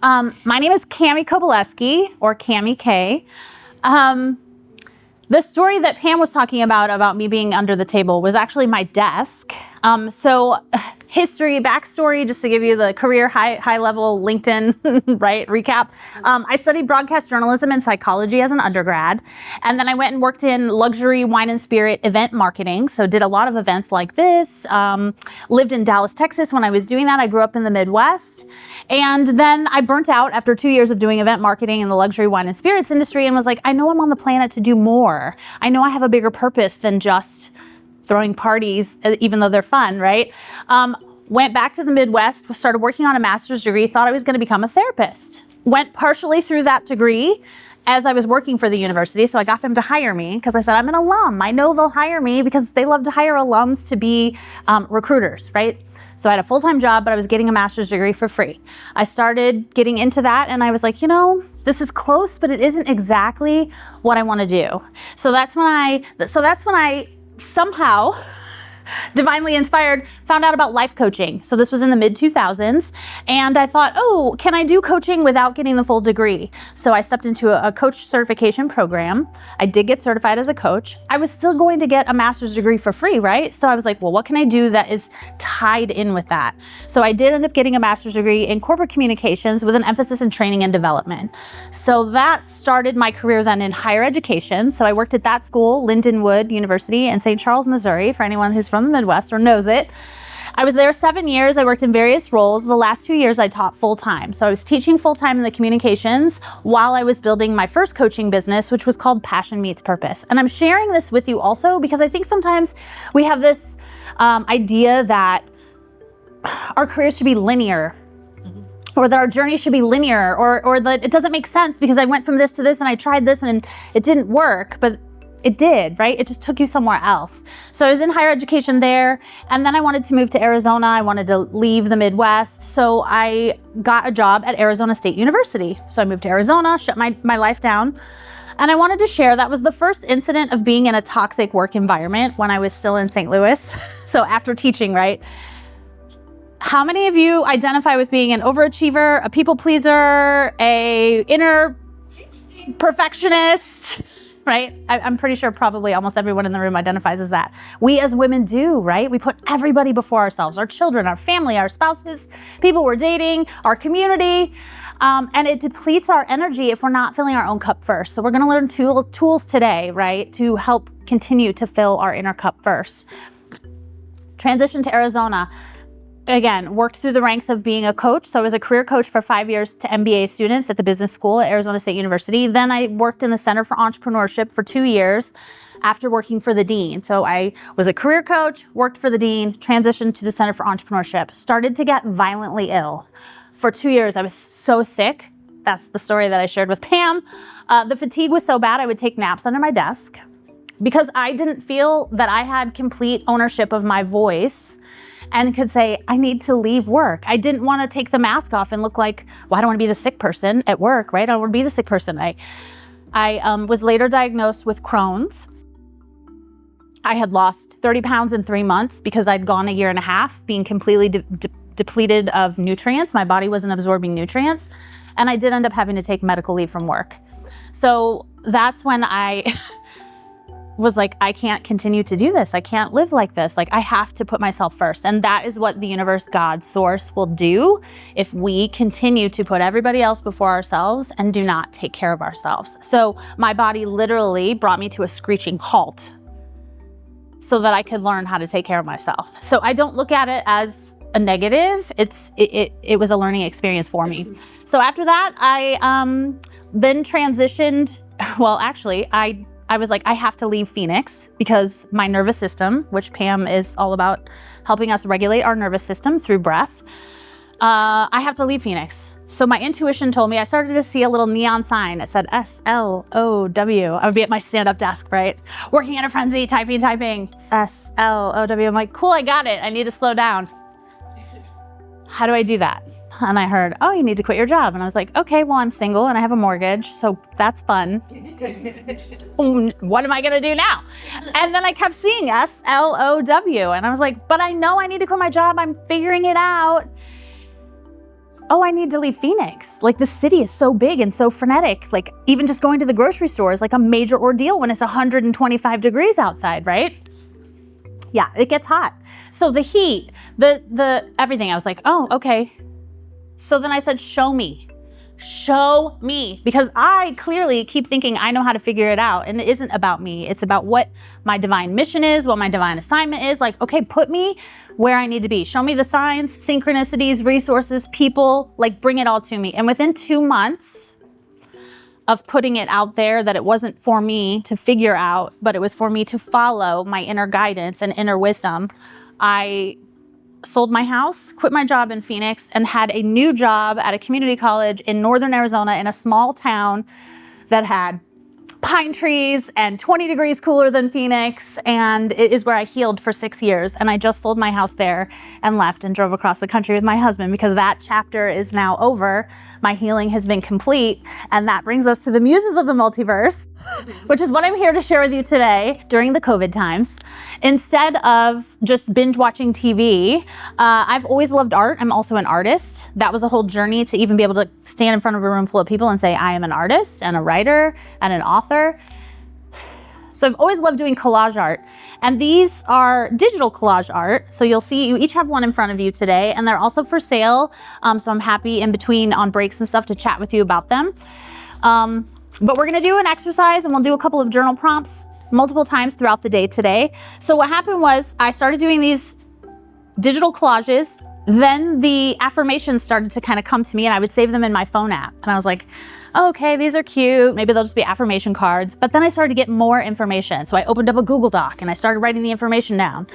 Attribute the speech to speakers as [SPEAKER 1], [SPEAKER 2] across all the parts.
[SPEAKER 1] My name is Kammie K, or Kammie K. The story that Pam was talking about me being under the table was actually my desk. History, backstory, just to give you the career high level LinkedIn right recap. I studied broadcast journalism and psychology as an undergrad, and then I went and worked in luxury wine and spirit event marketing. So did a lot of events like this. Lived in Dallas, Texas when I was doing that. I grew up in the Midwest, and then I burnt out after 2 years of doing event marketing in the luxury wine and spirits industry, and was like, I know I'm on the planet to do more. I know I have a bigger purpose than just throwing parties, even though they're fun, right? Went back to the Midwest, started working on a master's degree, thought I was gonna become a therapist. Went partially through that degree as I was working for the university, so I got them to hire me because I said, I'm an alum. I know they'll hire me because they love to hire alums to be recruiters, right? So I had a full-time job, but I was getting a master's degree for free. I started getting into that, and I was like, this is close, but it isn't exactly what I wanna do. So that's when I somehow, divinely inspired, found out about life coaching. So this was in the mid-2000s, and I thought, can I do coaching without getting the full degree? So I stepped into a coach certification program. I did get certified as a coach. I was still going to get a master's degree for free, right? So I was like, well, what can I do that is tied in with that? So I did end up getting a master's degree in corporate communications with an emphasis in training and development. So that started my career then in higher education. So I worked at that school, Lindenwood University in St. Charles, Missouri, for anyone who's from the Midwest or knows it. I was there 7 years. I worked in various roles. The last 2 years I taught full-time. So I was teaching full-time in the communications while I was building my first coaching business, which was called Passion Meets Purpose. And I'm sharing this with you also because I think sometimes we have this idea that our careers should be linear, or that our journey should be linear, or that it doesn't make sense because I went from this to this and I tried this and it didn't work, but it did, right? It just took you somewhere else. So I was in higher education there, and then I wanted to move to Arizona. I wanted to leave the Midwest. So I got a job at Arizona State University. So I moved to Arizona, shut my life down. And I wanted to share, that was the first incident of being in a toxic work environment when I was still in St. Louis. So after teaching, right? How many of you identify with being an overachiever, a people pleaser, a inner perfectionist? Right? I'm pretty sure probably almost everyone in the room identifies as that. We as women do, right? We put everybody before ourselves, our children, our family, our spouses, people we're dating, our community, and it depletes our energy if we're not filling our own cup first. So we're gonna learn tools today, right? To help continue to fill our inner cup first. Transition to Arizona. Again, worked through the ranks of being a coach. So I was a career coach for 5 years to MBA students at the business school at Arizona State University. Then I worked in the Center for Entrepreneurship for 2 years after working for the dean. So I was a career coach, worked for the dean, transitioned to the Center for Entrepreneurship, started to get violently ill. For 2 years, I was so sick. That's the story that I shared with Pam. The fatigue was so bad, I would take naps under my desk because I didn't feel that I had complete ownership of my voice and could say, I need to leave work. I didn't want to take the mask off and look like, well, I don't want to be the sick person at work, right? I don't want to be the sick person. I was later diagnosed with Crohn's. I had lost 30 pounds in 3 months because I'd gone a year and a half being completely depleted of nutrients. My body wasn't absorbing nutrients. And I did end up having to take medical leave from work. So that's when I was like, I can't continue to do this. I can't live like this. Like, I have to put myself first. And that is what the universe, God, source will do if we continue to put everybody else before ourselves and do not take care of ourselves. So my body literally brought me to a screeching halt so that I could learn how to take care of myself. So I don't look at it as a negative. It was a learning experience for me. So after that, I then transitioned. Well, actually, I was like, I have to leave Phoenix because my nervous system, which Pam is all about helping us regulate our nervous system through breath, I have to leave Phoenix. So my intuition told me, I started to see a little neon sign that said S-L-O-W. I would be at my stand-up desk, right? Working in a frenzy, typing, S-L-O-W. I'm like, cool, I got it. I need to slow down. How do I do that? And I heard, oh, you need to quit your job. And I was like, okay, well, I'm single and I have a mortgage, so that's fun. What am I gonna do now? And then I kept seeing S-L-O-W. And I was like, but I know I need to quit my job. I'm figuring it out. oh, I need to leave Phoenix. Like the city is so big and so frenetic. Like even just going to the grocery store is like a major ordeal when it's 125 degrees outside, right? Yeah, it gets hot. So the heat, the everything, I was like, oh, okay. So then I said, show me, because I clearly keep thinking I know how to figure it out, and it isn't about me. It's about what my divine mission is, what my divine assignment is. Like, okay, put me where I need to be. Show me the signs, synchronicities, resources, people, like bring it all to me. And within 2 months of putting it out there that it wasn't for me to figure out, but it was for me to follow my inner guidance and inner wisdom, I sold my house, quit my job in Phoenix, and had a new job at a community college in northern Arizona in a small town that had pine trees and 20 degrees cooler than Phoenix. And it is where I healed for 6 years. And I just sold my house there and left and drove across the country with my husband because that chapter is now over. My healing has been complete. And that brings us to the muses of the multiverse, which is what I'm here to share with you today during the COVID times. Instead of just binge watching TV, I've always loved art. I'm also an artist. That was a whole journey to even be able to stand in front of a room full of people and say, I am an artist and a writer and an author. So I've always loved doing collage art. And these are digital collage art. So you'll see, you each have one in front of you today, and they're also for sale. So I'm happy in between on breaks and stuff to chat with you about them. But we're gonna do an exercise and we'll do a couple of journal prompts multiple times throughout the day today. So what happened was I started doing these digital collages, then the affirmations started to kind of come to me and I would save them in my phone app. And I was like, oh, okay, these are cute. Maybe they'll just be affirmation cards. But then I started to get more information. So I opened up a Google Doc and I started writing the information down.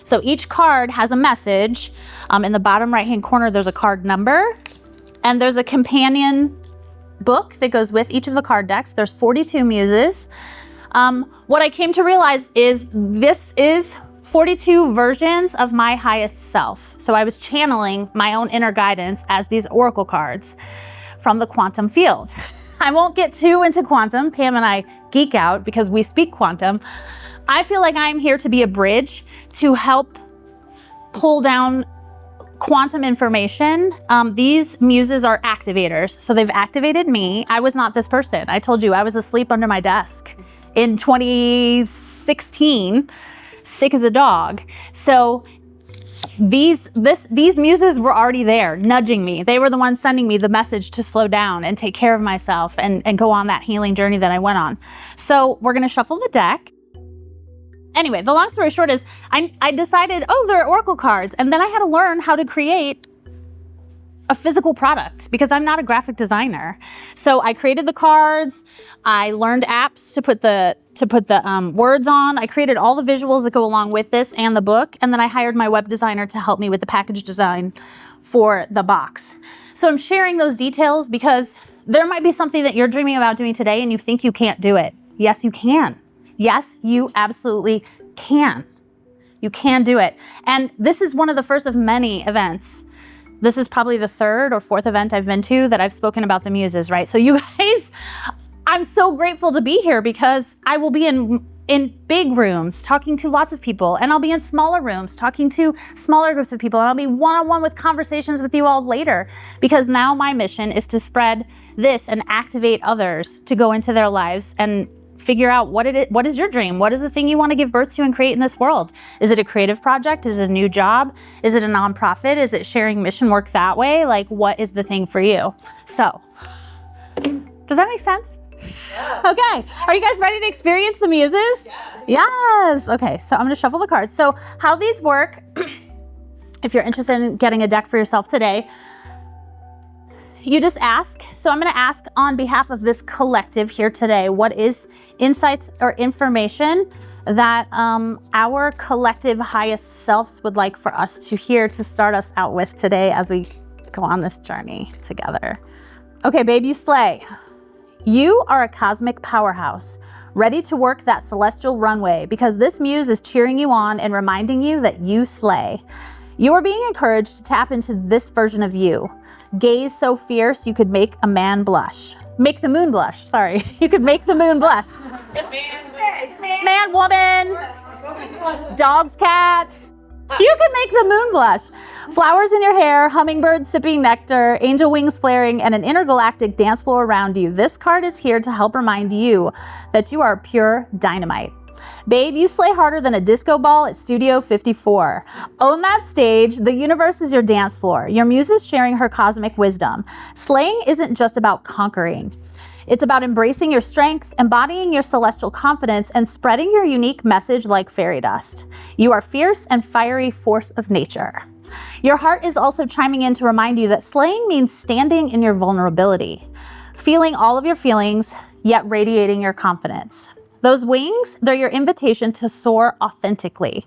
[SPEAKER 1] So each card has a message. In the bottom right-hand corner, there's a card number and there's a companion book that goes with each of the card decks. There's 42 muses. What I came to realize is this is 42 versions of my highest self. So I was channeling my own inner guidance as these oracle cards from the quantum field. I won't get too into quantum. Pam and I geek out because we speak quantum. I feel like I'm here to be a bridge to help pull down quantum information. These muses are activators. So they've activated me. I was not this person. I told you I was asleep under my desk in 2016, sick as a dog. So these muses were already there, nudging me. They were the ones sending me the message to slow down and take care of myself and go on that healing journey that I went on. So we're gonna shuffle the deck. Anyway, the long story short is I decided, oh, they're oracle cards. And then I had to learn how to create a physical product because I'm not a graphic designer. So I created the cards. I learned apps to put the words on. I created all the visuals that go along with this and the book. And then I hired my web designer to help me with the package design for the box. So I'm sharing those details because there might be something that you're dreaming about doing today and you think you can't do it. Yes, you can. Yes, you absolutely can. You can do it. And this is one of the first of many events. This is probably the 3rd or 4th event I've been to that I've spoken about the muses, right? So you guys, I'm so grateful to be here because I will be in big rooms talking to lots of people, and I'll be in smaller rooms talking to smaller groups of people, and I'll be one-on-one with conversations with you all later because now my mission is to spread this and activate others to go into their lives and figure out what is your dream? What is the thing you want to give birth to and create in this world? Is it a creative project? Is it a new job? Is it a nonprofit? Is it sharing mission work that way? Like, what is the thing for you? So, does that make sense? Yes. Okay, are you guys ready to experience the muses? Yes. Yes. Okay, so I'm gonna shuffle the cards. So how these work, if you're interested in getting a deck for yourself today, you just ask. So I'm gonna ask on behalf of this collective here today, what is insights or information that our collective highest selves would like for us to hear to start us out with today as we go on this journey together. Okay, babe, you slay. You are a cosmic powerhouse, ready to work that celestial runway because this muse is cheering you on and reminding you that you slay. You are being encouraged to tap into this version of you. Gaze so fierce you could make a man blush. Make the moon blush, sorry. You could make the moon blush. Man, woman, dogs, cats. You can make the moon blush. Flowers in your hair, hummingbirds sipping nectar, angel wings flaring, and an intergalactic dance floor around you. This card is here to help remind you that you are pure dynamite. Babe, you slay harder than a disco ball at Studio 54. Own that stage. The universe is your dance floor. Your muse is sharing her cosmic wisdom. Slaying isn't just about conquering. It's about embracing your strength, embodying your celestial confidence, and spreading your unique message like fairy dust. You are fierce and fiery force of nature. Your heart is also chiming in to remind you that slaying means standing in your vulnerability, feeling all of your feelings, yet radiating your confidence. Those wings, they're your invitation to soar authentically.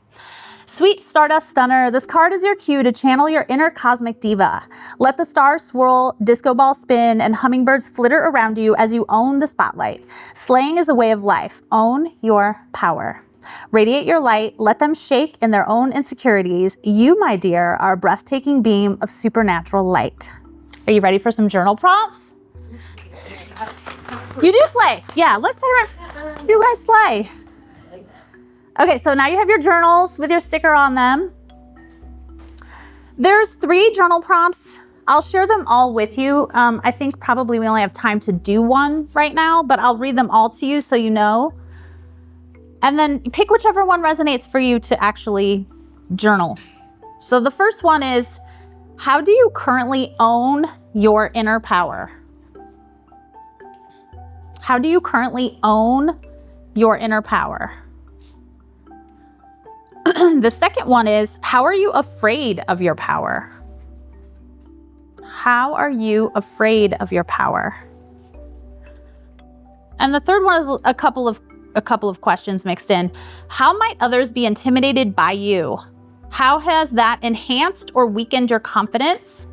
[SPEAKER 1] Sweet Stardust Stunner, this card is your cue to channel your inner cosmic diva. Let the stars swirl, disco ball spin, and hummingbirds flitter around you as you own the spotlight. Slaying is a way of life. Own your power. Radiate your light. Let them shake in their own insecurities. You, my dear, are a breathtaking beam of supernatural light. Are you ready for some journal prompts? You do slay. Yeah, let's say you guys slay. Okay, so now you have your journals with your sticker on them. There's 3 journal prompts. I'll share them all with you. I think probably we only have time to do one right now, but I'll read them all to you so you know. And then pick whichever one resonates for you to actually journal. So the first one is, how do you currently own your inner power? How do you currently own your inner power? The second one is, how are you afraid of your power? How are you afraid of your power? And the third one is a couple of questions mixed in. How might others be intimidated by you? How has that enhanced or weakened your confidence?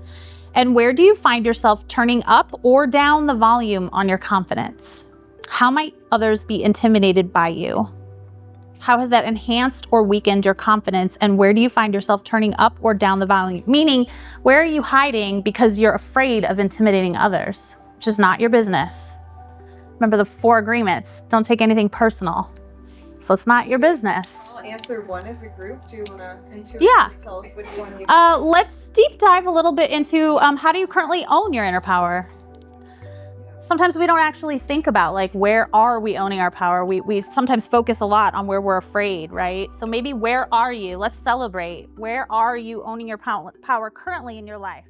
[SPEAKER 1] And where do you find yourself turning up or down the volume on your confidence? How might others be intimidated by you? How has that enhanced or weakened your confidence? And where do you find yourself turning up or down the volume? Meaning, where are you hiding because you're afraid of intimidating others, which is not your business. Remember the 4 agreements. Don't take anything personal. So it's not your business.
[SPEAKER 2] I'll answer one as a group. Do you want to intuitively tell us which one you
[SPEAKER 1] Let's deep dive a little bit into how do you currently own your inner power? Sometimes we don't actually think about, like, where are we owning our power? We sometimes focus a lot on where we're afraid, right? So maybe where are you? Let's celebrate. Where are you owning your power currently in your life?